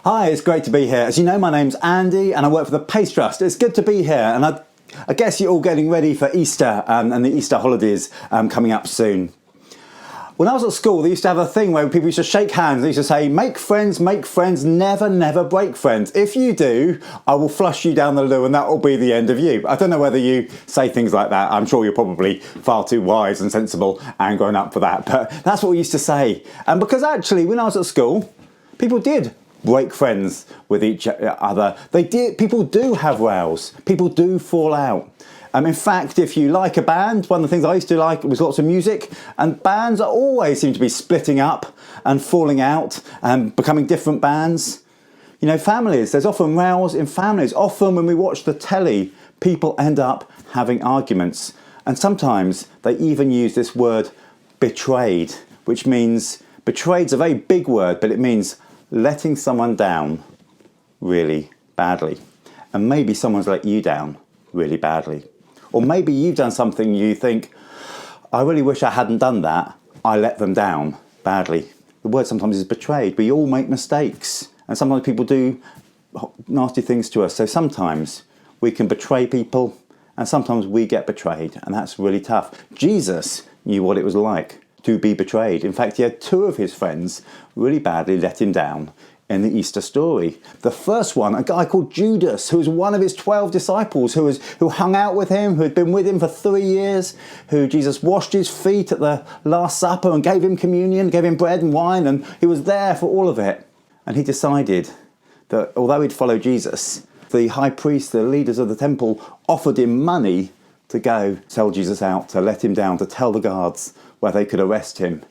Hi, it's great to be here. As you know, my name's Andy and I work for the Pace Trust. It's good to be here, and I guess you're all getting ready for Easter and the Easter holidays coming up soon. When I was at school, they used to have a thing where people used to shake hands. They used to say, make friends, never break friends. If you do, I will flush you down the loo and that will be the end of you. I don't know whether you say things like that. I'm sure you're probably far too wise and sensible and grown up for that. But that's what we used to say. And because actually, when I was at school, people did break friends with each other. People do have rows. People do fall out. In fact, if you like a band, one of the things I used to like was lots of music, and bands always seem to be splitting up and falling out and becoming different bands. You know, families, there's often rows in families. Often when we watch the telly, people end up having arguments. And sometimes they even use this word betrayed, which means, betrayed's a very big word, but it means letting someone down really badly. And maybe someone's let you down really badly. Or maybe you've done something you think, I really wish I hadn't done that. I let them down badly. The word sometimes is betrayed. We all make mistakes. And sometimes people do nasty things to us. So sometimes we can betray people and sometimes we get betrayed. And that's really tough. Jesus knew what it was like to be betrayed. In fact, he had two of his friends really badly let him down in the Easter story. The first one, a guy called Judas, who was one of his 12 disciples, who hung out with him, who had been with him for 3 years, who Jesus washed his feet at the Last Supper and gave him communion, gave him bread and wine, and he was there for all of it. And he decided that although he'd follow Jesus, the high priest, the leaders of the temple, offered him money to go sell Jesus out, to let him down, to tell the guards where they could arrest him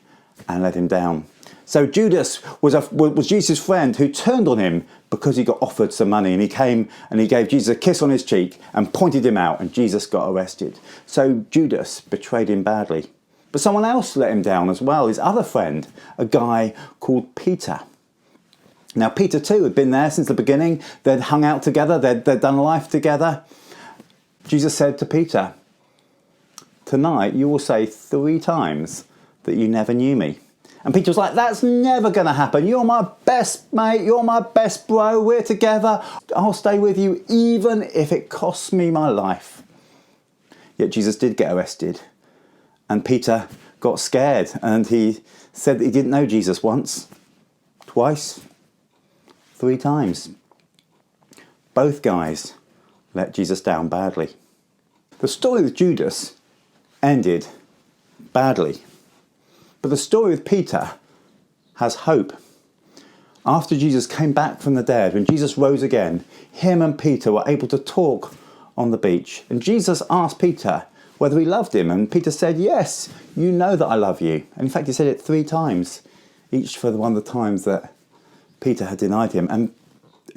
and let him down. So Judas was Jesus' friend who turned on him because he got offered some money, and he came and he gave Jesus a kiss on his cheek and pointed him out, and Jesus got arrested. So Judas betrayed him badly. But someone else let him down as well, his other friend, a guy called Peter. Now Peter too had been there since the beginning. They'd hung out together, they'd done life together. Jesus said to Peter, tonight you will say 3 times that you never knew me. And Peter was like, that's never going to happen. You're my best mate. You're my best bro. We're together. I'll stay with you even if it costs me my life. Yet Jesus did get arrested. And Peter got scared. And he said that he didn't know Jesus once, twice, 3 times. Both guys let Jesus down badly. The story with Judas ended badly. But the story with Peter has hope. After Jesus came back from the dead, when Jesus rose again, him and Peter were able to talk on the beach. And Jesus asked Peter whether he loved him. And Peter said, yes, you know that I love you. And in fact, he said it 3 times, each for one of the times that Peter had denied him. And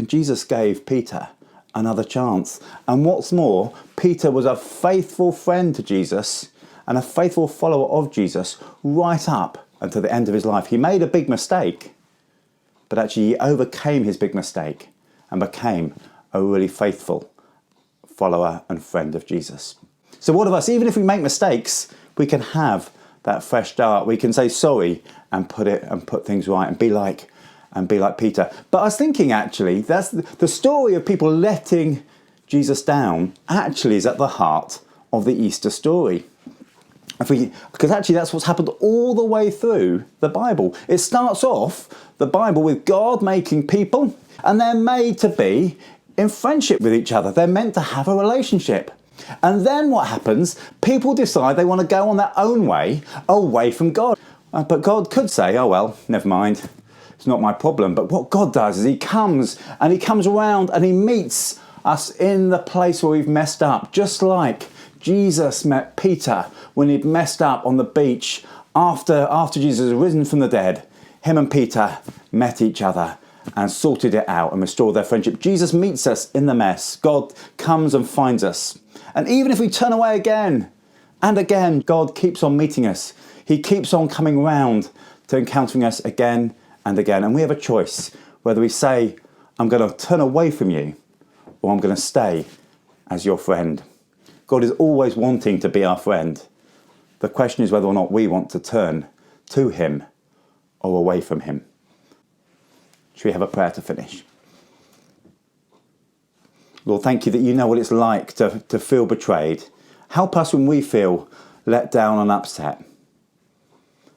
Jesus gave Peter another chance. And what's more, Peter was a faithful friend to Jesus and a faithful follower of Jesus right up until the end of his life. He made a big mistake, but actually he overcame his big mistake and became a really faithful follower and friend of Jesus. So what of us, even if we make mistakes, we can have that fresh start. We can say sorry and put things right and be like Peter. But I was thinking actually, that's the story of people letting Jesus down actually is at the heart of the Easter story. Because actually that's what's happened all the way through the Bible. It starts off, the Bible, with God making people, and they're made to be in friendship with each other. They're meant to have a relationship. And then what happens? People decide they want to go on their own way, away from God. But God could say, oh well, never mind. It's not my problem. But what God does is he comes around and he meets us in the place where we've messed up, just like Jesus met Peter when he'd messed up on the beach after Jesus had risen from the dead. Him and Peter met each other and sorted it out and restored their friendship. Jesus meets us in the mess. God comes and finds us. And even if we turn away again and again, God keeps on meeting us. He keeps on coming round to encountering us again and again. And we have a choice whether we say, I'm going to turn away from you, or I'm going to stay as your friend. God is always wanting to be our friend. The question is whether or not we want to turn to him or away from him. Should we have a prayer to finish? Lord, thank you that you know what it's like to feel betrayed. Help us when we feel let down and upset.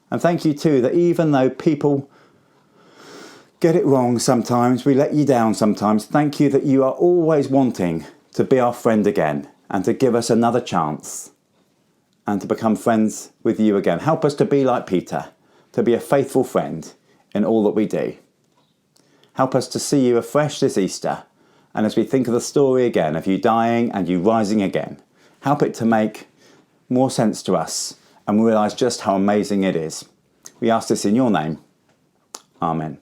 And thank you too that even though people get it wrong sometimes, we let you down sometimes, thank you that you are always wanting to be our friend again and to give us another chance and to become friends with you again. Help us to be like Peter, to be a faithful friend in all that we do. Help us to see you afresh this Easter, and as we think of the story again of you dying and you rising again, help it to make more sense to us and realise just how amazing it is. We ask this in your name. Amen.